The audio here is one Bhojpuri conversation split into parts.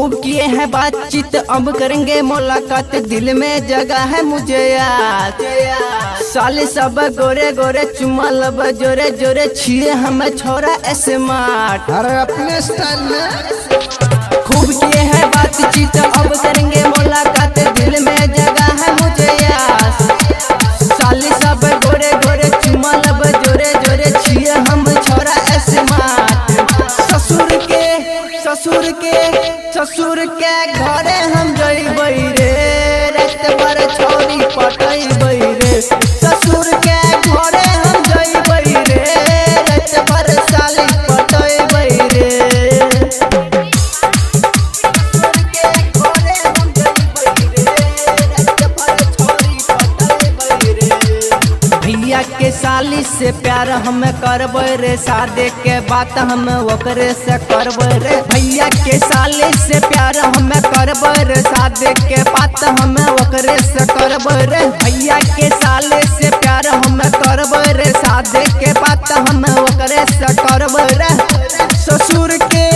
खूब किए हैं बातचीत, अब करेंगे मुलाकात, दिल में जगह है मुझे याद। साले सब गोरे गोरे चुमा लब जोरे जोरे, छिए हमें छोरा स्मार्ट। अरे अपने स्टाइल में खूब किए हैं बातचीत, अब करेंगे मुलाकात, दिल में जगह है मुझे याद। साले सब गोरे गोरे चुमा लब जोरे जोरे, छिए हम छोरा स्मार्ट। ससुर के घरे हम जइबै रे, रात भर छोरी पटैबै रे। ससुर के घरे हम जइबै रे, रात भर साली पटैबै रे। ससुर के घरे हम जइबै रे, रात भर छोरी पटैबै रे। भैया के साली से प्यार हम करबै रे, शादी के बात हम ओकरे से करबै रे। भैया के साली से प्यार हम करबै रे, शादी के बात हम ओकरे से करबै रे। भैया के साली से प्यार हम करबै रे, शादी के बात हम ओकरे से करबै रे। ससुर के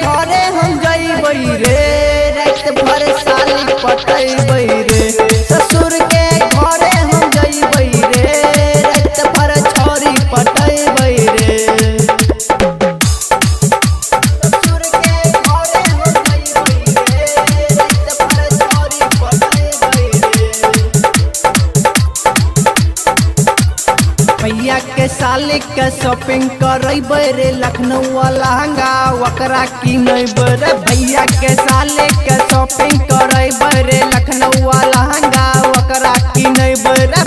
घरे हम जइबै रे, रात भर साली पटैबै रे। ससुर के घरे हम जइबै रे, रात भर छोरी पटैबै रे। ससुर के घरे हम जइबै रे, रात भर छोरी पटैबै रे। भैया के साली के शॉपिंग करैबै रे, लखनऊ लहंगा ओकरा किनैबै रे। भैया के साली के शॉपिंग करैबै रे, लखनऊ लहंगा ओकरा किनैबै रे।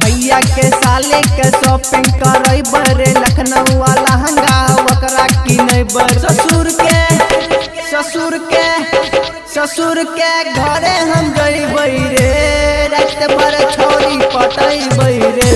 भैया के साली के शॉपिंग करैबै रे, लखनऊ लहंगा ओकरा किनैबै। ससुर के घरे हम जइबै रे, रात भर छोरी पटैबै रे।